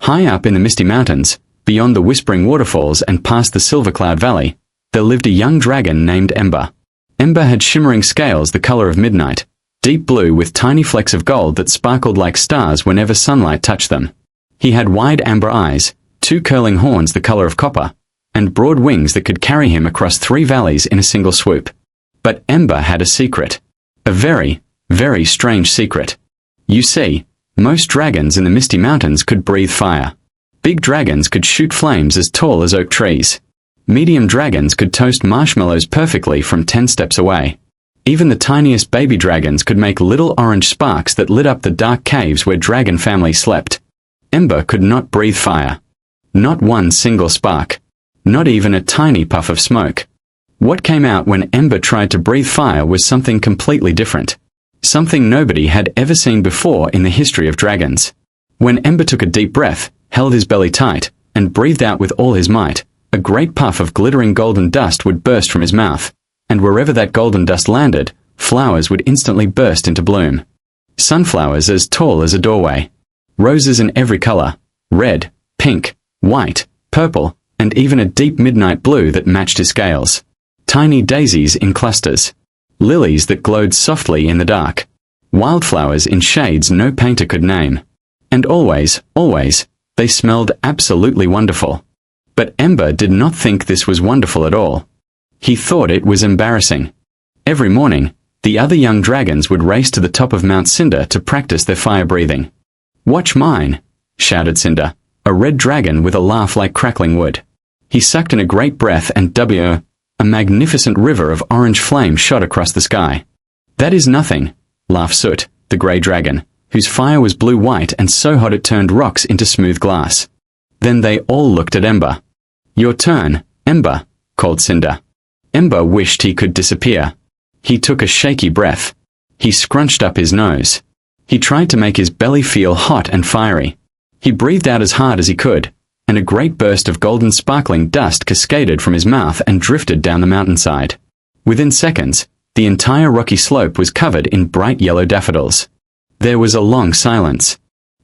High up in the misty mountains, beyond the whispering waterfalls and past the silver cloud valley, there lived a young dragon named Ember. Ember had shimmering scales the color of midnight, deep blue with tiny flecks of gold that sparkled like stars whenever sunlight touched them. He had wide amber eyes, 2 curling horns the color of copper, and broad wings that could carry him across 3 valleys in a single swoop. But Ember had a secret. A very, very strange secret. You see, most dragons in the misty mountains could breathe fire. Big dragons could shoot flames as tall as oak trees. Medium dragons could toast marshmallows perfectly from 10 steps away. Even the tiniest baby dragons could make little orange sparks that lit up the dark caves where dragon families slept. Ember could not breathe fire. Not one single spark. Not even a tiny puff of smoke. What came out when Ember tried to breathe fire was something completely different. Something nobody had ever seen before in the history of dragons. When Ember took a deep breath, held his belly tight, and breathed out with all his might, a great puff of glittering golden dust would burst from his mouth, and wherever that golden dust landed, flowers would instantly burst into bloom. Sunflowers as tall as a doorway. Roses in every color, red, pink, white, purple, and even a deep midnight blue that matched his scales. Tiny daisies in clusters. Lilies that glowed softly in the dark. Wildflowers in shades no painter could name. And always, they smelled absolutely wonderful. But Ember did not think this was wonderful at all. He thought it was embarrassing. Every morning, the other young dragons would race to the top of Mount Cinder to practice their fire breathing. "Watch mine," shouted Cinder, a red dragon with a laugh like crackling wood. He sucked in a great breath and a magnificent river of orange flame shot across the sky. "That is nothing," laughed Soot, the grey dragon, whose fire was blue-white and so hot it turned rocks into smooth glass. Then they all looked at Ember. "Your turn, Ember," called Cinder. Ember wished he could disappear. He took a shaky breath. He scrunched up his nose. He tried to make his belly feel hot and fiery. He breathed out as hard as he could, and a great burst of golden sparkling dust cascaded from his mouth and drifted down the mountainside. Within seconds, the entire rocky slope was covered in bright yellow daffodils. There was a long silence.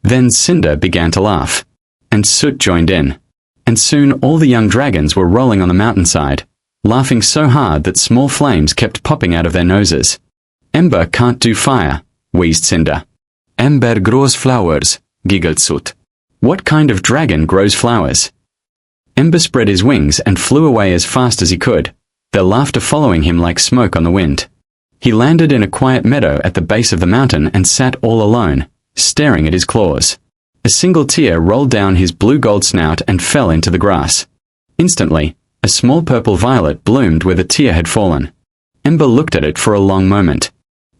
Then Cinder began to laugh, and Soot joined in. And soon all the young dragons were rolling on the mountainside, laughing so hard that small flames kept popping out of their noses. "Ember can't do fire," wheezed Cinder. "Ember grows flowers," giggled Soot. "What kind of dragon grows flowers?" Ember spread his wings and flew away as fast as he could, their laughter following him like smoke on the wind. He landed in a quiet meadow at the base of the mountain and sat all alone, staring at his claws. A single tear rolled down his blue-gold snout and fell into the grass. Instantly, a small purple violet bloomed where the tear had fallen. Ember looked at it for a long moment.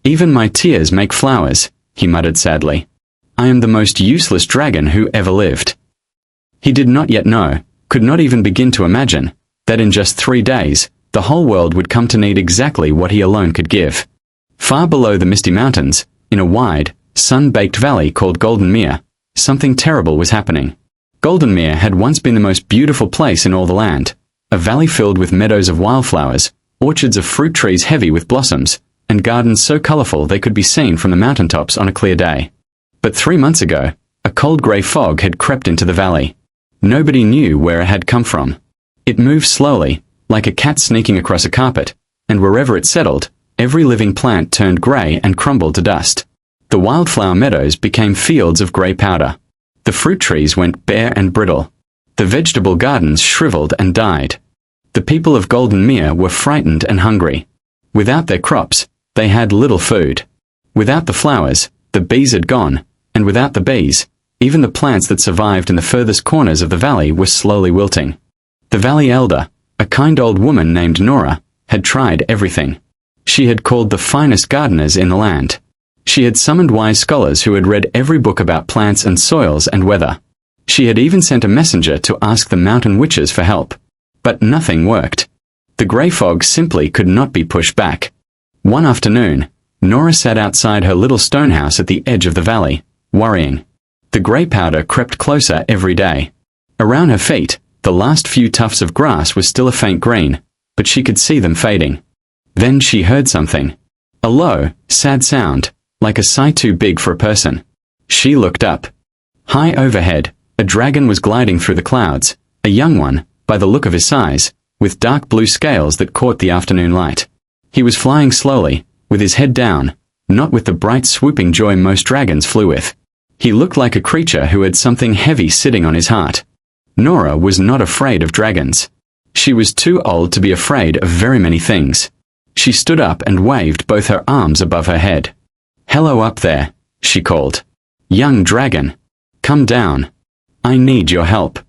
"Even my tears make flowers," he muttered sadly. "I am the most useless dragon who ever lived." He did not yet know, could not even begin to imagine, that in just 3 days, the whole world would come to need exactly what he alone could give. Far below the misty mountains, in a wide, sun-baked valley called Goldenmere, something terrible was happening. Goldenmere had once been the most beautiful place in all the land, a valley filled with meadows of wildflowers, orchards of fruit trees heavy with blossoms, and gardens so colorful they could be seen from the mountaintops on a clear day. But 3 months ago, a cold grey fog had crept into the valley. Nobody knew where it had come from. It moved slowly, like a cat sneaking across a carpet, and wherever it settled, every living plant turned grey and crumbled to dust. The wildflower meadows became fields of grey powder. The fruit trees went bare and brittle. The vegetable gardens shriveled and died. The people of Goldenmere were frightened and hungry. Without their crops, they had little food. Without the flowers, the bees had gone, and without the bees, even the plants that survived in the furthest corners of the valley were slowly wilting. The valley elder, a kind old woman named Nora, had tried everything. She had called the finest gardeners in the land. She had summoned wise scholars who had read every book about plants and soils and weather. She had even sent a messenger to ask the mountain witches for help. But nothing worked. The grey fog simply could not be pushed back. One afternoon, Nora sat outside her little stone house at the edge of the valley, worrying. The grey powder crept closer every day. Around her feet, the last few tufts of grass were still a faint green, but she could see them fading. Then she heard something. A low, sad sound, like a sigh too big for a person. She looked up. High overhead, A dragon was gliding through the clouds, a young one, by the look of his size, with dark blue scales that caught the afternoon light. He was flying slowly, with his head down, not with the bright swooping joy most dragons flew with. He looked like a creature who had something heavy sitting on his heart. Nora was not afraid of dragons. She was too old to be afraid of very many things. She stood up and waved both her arms above her head. "Hello up there," she called. "Young dragon. Come down. I need your help."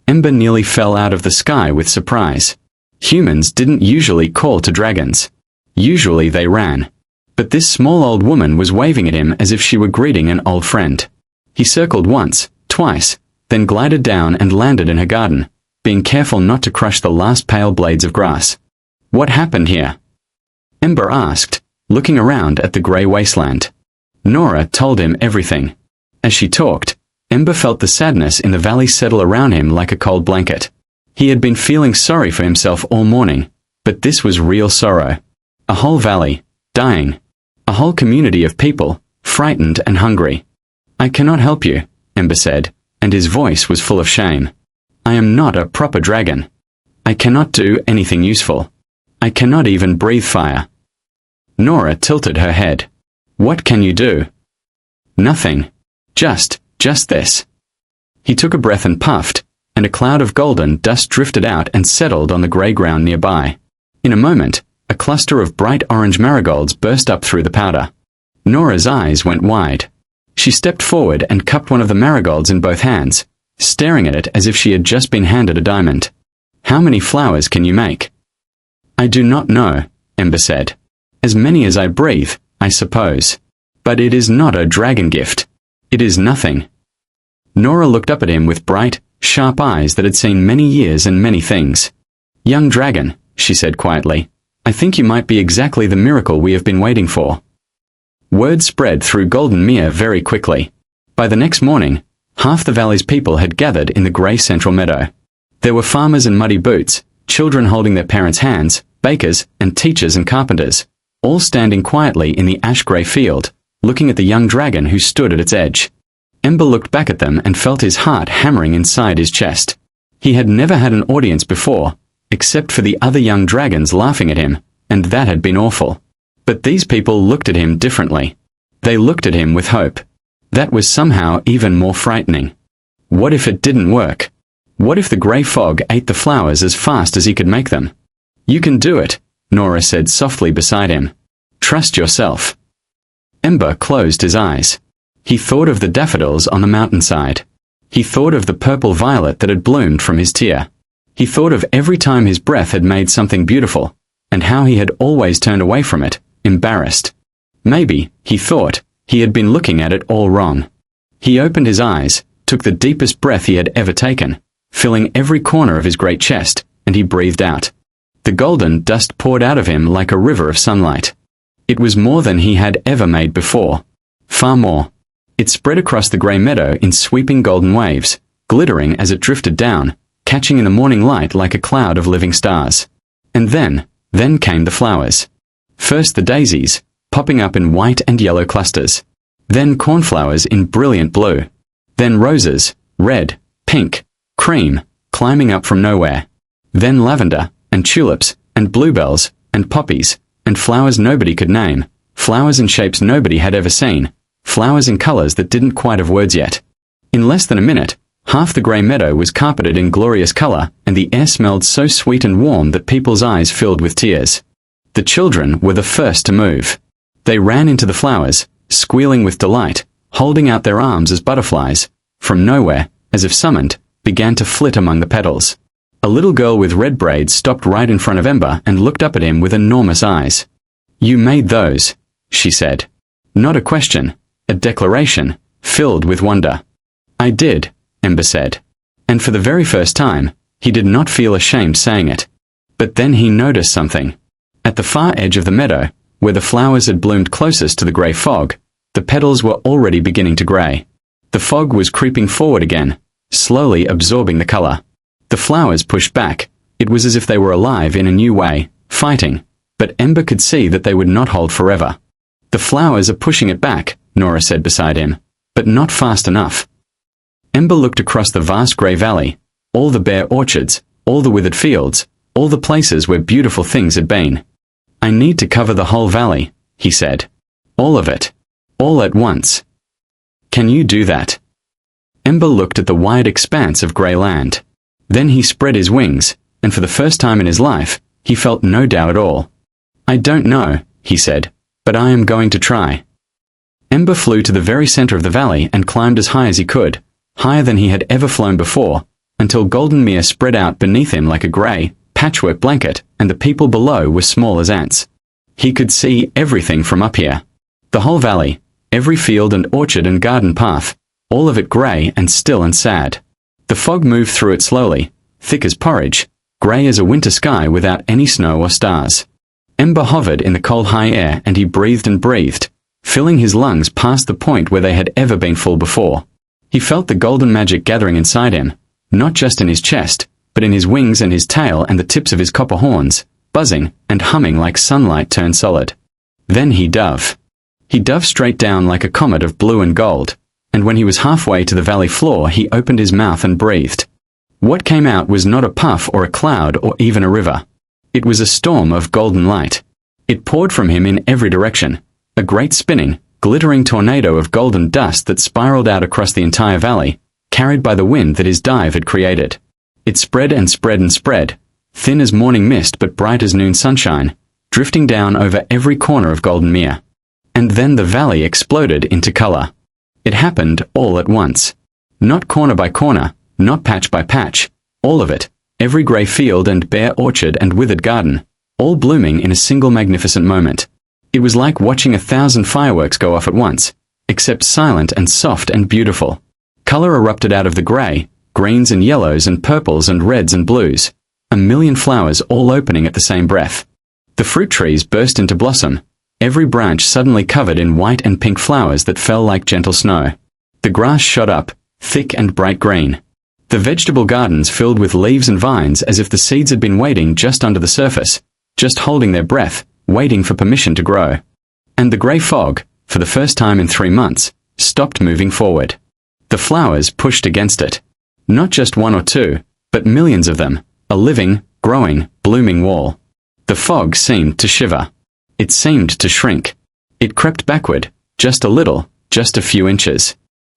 Ember nearly fell out of the sky with surprise. Humans didn't usually call to dragons. Usually they ran. But this small old woman was waving at him as if she were greeting an old friend. He circled once, twice, then glided down and landed in her garden, being careful not to crush the last pale blades of grass. "What happened here?" Ember asked, looking around at the grey wasteland. Nora told him everything. As she talked, Ember felt the sadness in the valley settle around him like a cold blanket. He had been feeling sorry for himself all morning, but this was real sorrow. A whole valley, dying. A whole community of people, frightened and hungry. "I cannot help you," Ember said, and his voice was full of shame. "I am not a proper dragon. I cannot do anything useful. I cannot even breathe fire." Nora tilted her head. "What can you do?" "Nothing. Just this." He took a breath and puffed, and a cloud of golden dust drifted out and settled on the grey ground nearby. In a moment, a cluster of bright orange marigolds burst up through the powder. Nora's eyes went wide. She stepped forward and cupped one of the marigolds in both hands, staring at it as if she had just been handed a diamond. "How many flowers can you make?" "I do not know," Ember said. "As many as I breathe, I suppose. But it is not a dragon gift. It is nothing." Nora looked up at him with bright, sharp eyes that had seen many years and many things. "Young dragon," she said quietly, "I think you might be exactly the miracle we have been waiting for." Word spread through Golden Mere very quickly. By the next morning, half the valley's people had gathered in the grey central meadow. There were farmers in muddy boots, children holding their parents' hands, bakers and teachers and carpenters, all standing quietly in the ash-grey field, looking at the young dragon who stood at its edge. Ember looked back at them and felt his heart hammering inside his chest. He had never had an audience before, except for the other young dragons laughing at him, and that had been awful. But these people looked at him differently. They looked at him with hope. That was somehow even more frightening. What if it didn't work? What if the grey fog ate the flowers as fast as he could make them? "You can do it," Nora said softly beside him. "Trust yourself." Ember closed his eyes. He thought of the daffodils on the mountainside. He thought of the purple violet that had bloomed from his tear. He thought of every time his breath had made something beautiful, and how he had always turned away from it, embarrassed. Maybe, he thought, he had been looking at it all wrong. He opened his eyes, took the deepest breath he had ever taken, filling every corner of his great chest, and he breathed out. The golden dust poured out of him like a river of sunlight. It was more than he had ever made before. Far more. It spread across the grey meadow in sweeping golden waves, glittering as it drifted down, catching in the morning light like a cloud of living stars. And then came the flowers. First the daisies, popping up in white and yellow clusters. Then cornflowers in brilliant blue. Then roses, red, pink, cream, climbing up from nowhere. Then lavender, and tulips, and bluebells, and poppies, and flowers nobody could name, flowers in shapes nobody had ever seen, flowers in colours that didn't quite have words yet. In less than a minute, half the grey meadow was carpeted in glorious colour, and the air smelled so sweet and warm that people's eyes filled with tears. The children were the first to move. They ran into the flowers, squealing with delight, holding out their arms as butterflies, from nowhere, as if summoned, began to flit among the petals. A little girl with red braids stopped right in front of Ember and looked up at him with enormous eyes. "You made those," she said. Not a question, a declaration, filled with wonder. "I did," Ember said. And for the very first time, he did not feel ashamed saying it. But then he noticed something. At the far edge of the meadow, where the flowers had bloomed closest to the grey fog, the petals were already beginning to grey. The fog was creeping forward again, slowly absorbing the colour. The flowers pushed back. It was as if they were alive in a new way, fighting. But Ember could see that they would not hold forever. "The flowers are pushing it back," Nora said beside him, "but not fast enough." Ember looked across the vast grey valley, all the bare orchards, all the withered fields, all the places where beautiful things had been. I need to cover the whole valley, he said. All of it. All at once. Can you do that? Ember looked at the wide expanse of grey land. Then he spread his wings, and for the first time in his life, he felt no doubt at all. I don't know, he said, but I am going to try. Ember flew to the very center of the valley and climbed as high as he could, higher than he had ever flown before, until Golden Mere spread out beneath him like a grey, patchwork blanket, and the people below were small as ants. He could see everything from up here. The whole valley, every field and orchard and garden path, all of it grey and still and sad. The fog moved through it slowly, thick as porridge, grey as a winter sky without any snow or stars. Ember hovered in the cold high air and he breathed and breathed, filling his lungs past the point where they had ever been full before. He felt the golden magic gathering inside him, not just in his chest, but in his wings and his tail and the tips of his copper horns, buzzing and humming like sunlight turned solid. Then he dove. He dove straight down like a comet of blue and gold, and when he was halfway to the valley floor he opened his mouth and breathed. What came out was not a puff or a cloud or even a river. It was a storm of golden light. It poured from him in every direction, a great spinning, glittering tornado of golden dust that spiraled out across the entire valley, carried by the wind that his dive had created. It spread and spread and spread, thin as morning mist but bright as noon sunshine, drifting down over every corner of Golden Mere. And then the valley exploded into color. It happened all at once. Not corner by corner, not patch by patch, all of it, every grey field and bare orchard and withered garden, all blooming in a single magnificent moment. It was like watching 1,000 fireworks go off at once, except silent and soft and beautiful. Color erupted out of the grey, greens and yellows and purples and reds and blues, a million flowers all opening at the same breath. The fruit trees burst into blossom, every branch suddenly covered in white and pink flowers that fell like gentle snow. The grass shot up, thick and bright green. The vegetable gardens filled with leaves and vines as if the seeds had been waiting just under the surface, just holding their breath, waiting for permission to grow. And the grey fog, for the first time in 3 months, stopped moving forward. The flowers pushed against it. Not just one or two, but millions of them, a living, growing, blooming wall. The fog seemed to shiver. It seemed to shrink. It crept backward, just a little, just a few inches.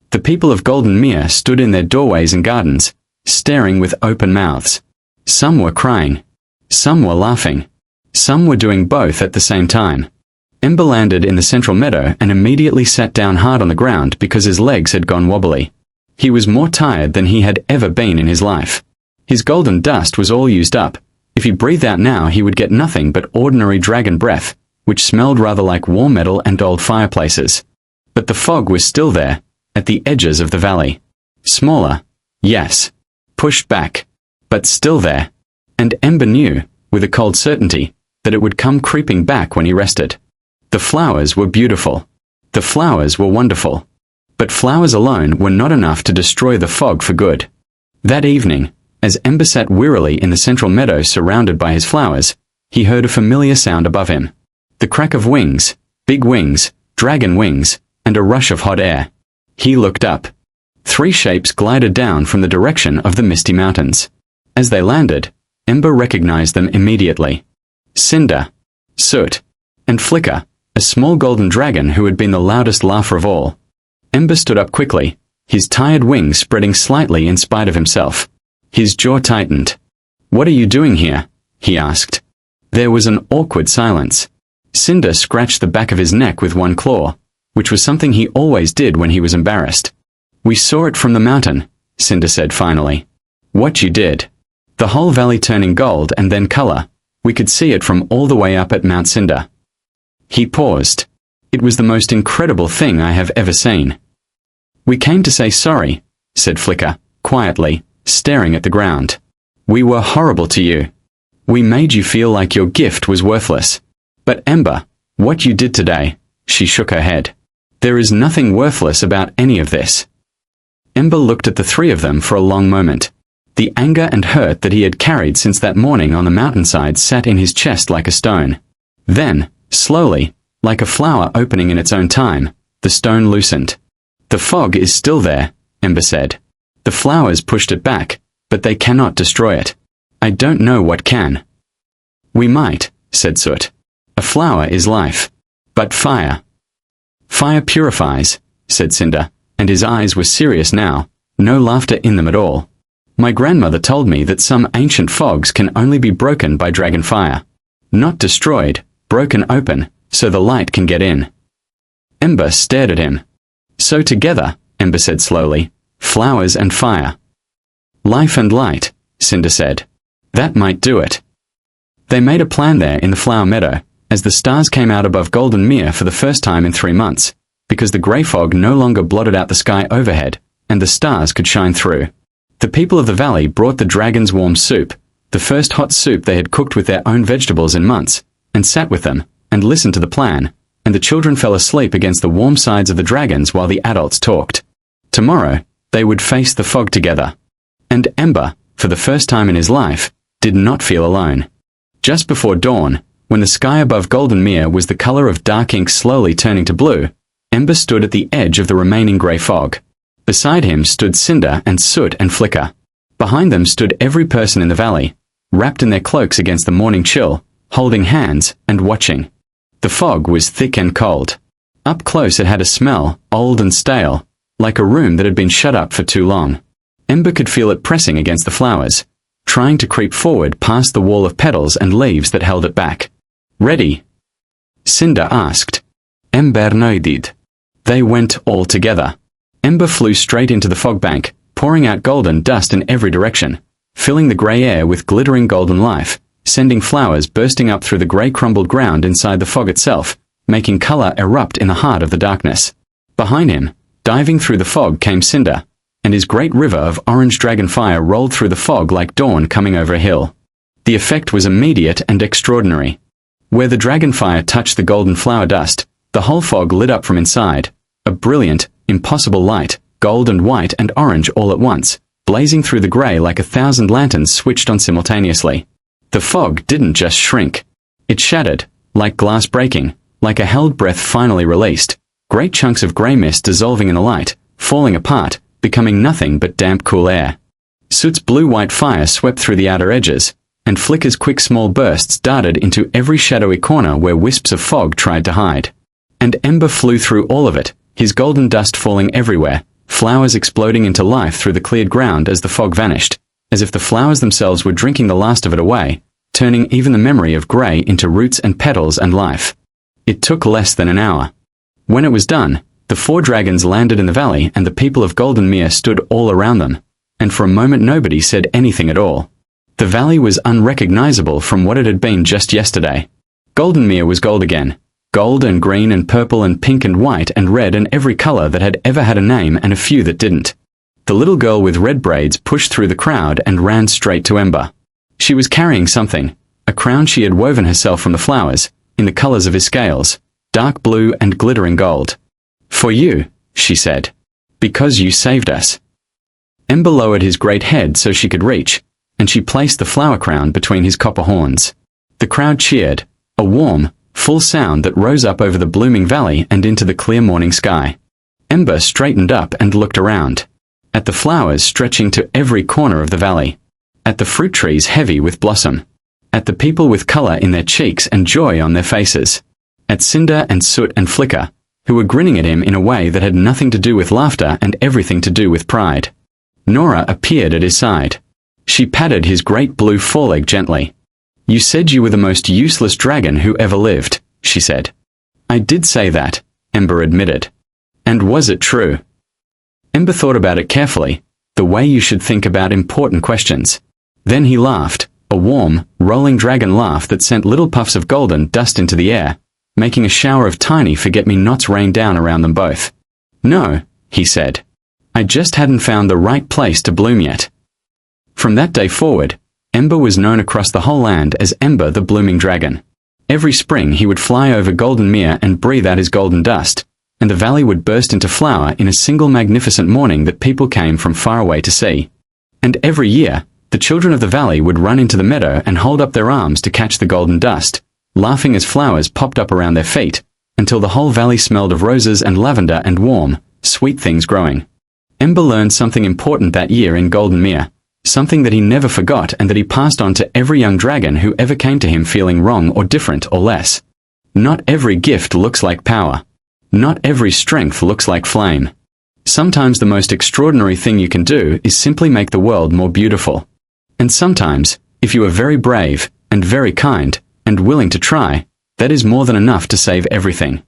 The people of Golden Mere stood in their doorways and gardens, staring with open mouths. Some were crying. Some were laughing. Some were doing both at the same time. Ember landed in the central meadow and immediately sat down hard on the ground because his legs had gone wobbly. He was more tired than he had ever been in his life. His golden dust was all used up. If he breathed out now he would get nothing but ordinary dragon breath, which smelled rather like warm metal and old fireplaces. But the fog was still there, at the edges of the valley. Smaller, yes. Pushed back, but still there. And Ember knew, with a cold certainty, that it would come creeping back when he rested. The flowers were beautiful. The flowers were wonderful. But flowers alone were not enough to destroy the fog for good. That evening, as Ember sat wearily in the central meadow surrounded by his flowers, he heard a familiar sound above him. The crack of wings, big wings, dragon wings, and a rush of hot air. He looked up. 3 shapes glided down from the direction of the misty mountains. As they landed, Ember recognized them immediately. Cinder, Soot, and Flicker, a small golden dragon who had been the loudest laugher of all. Ember stood up quickly, his tired wings spreading slightly in spite of himself. His jaw tightened. "What are you doing here?" he asked. There was an awkward silence. Cinder scratched the back of his neck with one claw, which was something he always did when he was embarrassed. "We saw it from the mountain," Cinder said finally. "What you did. The whole valley turning gold and then color. We could see it from all the way up at Mount Cinder." He paused. "It was the most incredible thing I have ever seen." "We came to say sorry," said Flicker, quietly, staring at the ground. "We were horrible to you. We made you feel like your gift was worthless. But Ember, what you did today," she shook her head. "There is nothing worthless about any of this." Ember looked at the 3 of them for a long moment. The anger and hurt that he had carried since that morning on the mountainside sat in his chest like a stone. Then, slowly, like a flower opening in its own time, the stone loosened. "The fog is still there," Ember said. The flowers pushed it back, but they cannot destroy it. I don't know what can. We might, said Soot. A flower is life. But fire. Fire purifies, said Cinder, and his eyes were serious now, no laughter in them at all. My grandmother told me that some ancient fogs can only be broken by dragon fire. Not destroyed, broken open, so the light can get in. Ember stared at him. So together, Ember said slowly, flowers and fire. Life and light, Cinder said. That might do it. They made a plan there in the flower meadow, as the stars came out above Golden Mere for the first time in 3 months, because the grey fog no longer blotted out the sky overhead, and the stars could shine through. The people of the valley brought the dragons warm soup, the first hot soup they had cooked with their own vegetables in months, and sat with them, and listened to the plan, and the children fell asleep against the warm sides of the dragons while the adults talked. Tomorrow, they would face the fog together. And Ember, for the first time in his life, did not feel alone. Just before dawn, when the sky above Golden Mere was the color of dark ink slowly turning to blue, Ember stood at the edge of the remaining grey fog. Beside him stood Cinder and Soot and Flicker. Behind them stood every person in the valley, wrapped in their cloaks against the morning chill, holding hands and watching. The fog was thick and cold. Up close it had a smell, old and stale, like a room that had been shut up for too long. Ember could feel it pressing against the flowers, trying to creep forward past the wall of petals and leaves that held it back. Ready? Cinder asked. Ember nodded. They went all together. Ember flew straight into the fog bank, pouring out golden dust in every direction, filling the grey air with glittering golden life, sending flowers bursting up through the grey crumbled ground inside the fog itself, making colour erupt in the heart of the darkness. Behind him, diving through the fog came Cinder, and his great river of orange dragon fire rolled through the fog like dawn coming over a hill. The effect was immediate and extraordinary. Where the dragon fire touched the golden flower dust, the whole fog lit up from inside, a brilliant, impossible light, gold and white and orange all at once, blazing through the grey like 1,000 lanterns switched on simultaneously. The fog didn't just shrink. It shattered, like glass breaking, like a held breath finally released, great chunks of grey mist dissolving in the light, falling apart, becoming nothing but damp cool air. Soot's blue-white fire swept through the outer edges, and Flicker's quick small bursts darted into every shadowy corner where wisps of fog tried to hide. And Ember flew through all of it, his golden dust falling everywhere, flowers exploding into life through the cleared ground as the fog vanished, as if the flowers themselves were drinking the last of it away, turning even the memory of grey into roots and petals and life. It took less than an hour. When it was done, the 4 dragons landed in the valley and the people of Golden Mere stood all around them, and for a moment nobody said anything at all. The valley was unrecognizable from what it had been just yesterday. Golden Mere was gold again, gold and green and purple and pink and white and red and every color that had ever had a name and a few that didn't. The little girl with red braids pushed through the crowd and ran straight to Ember. She was carrying something, a crown she had woven herself from the flowers, in the colors of his scales, dark blue and glittering gold. For you, she said. Because you saved us. Ember lowered his great head so she could reach, and she placed the flower crown between his copper horns. The crowd cheered, a warm, full sound that rose up over the blooming valley and into the clear morning sky. Ember straightened up and looked around. At the flowers stretching to every corner of the valley. At the fruit trees heavy with blossom. At the people with color in their cheeks and joy on their faces. At Cinder and Soot and Flicker, who were grinning at him in a way that had nothing to do with laughter and everything to do with pride. Nora appeared at his side. She patted his great blue foreleg gently. You said you were the most useless dragon who ever lived, she said. I did say that, Ember admitted. And was it true? Ember thought about it carefully, the way you should think about important questions. Then he laughed, a warm, rolling dragon laugh that sent little puffs of golden dust into the air, making a shower of tiny forget-me-nots rain down around them both. No, he said. I just hadn't found the right place to bloom yet. From that day forward, Ember was known across the whole land as Ember the Blooming Dragon. Every spring he would fly over Golden Mere and breathe out his golden dust, and the valley would burst into flower in a single magnificent morning that people came from far away to see. And every year, the children of the valley would run into the meadow and hold up their arms to catch the golden dust, laughing as flowers popped up around their feet, until the whole valley smelled of roses and lavender and warm, sweet things growing. Ember learned something important that year in Golden Mere, something that he never forgot and that he passed on to every young dragon who ever came to him feeling wrong or different or less. Not every gift looks like power. Not every strength looks like flame. Sometimes the most extraordinary thing you can do is simply make the world more beautiful. And sometimes, if you are very brave, and very kind, and willing to try, that is more than enough to save everything.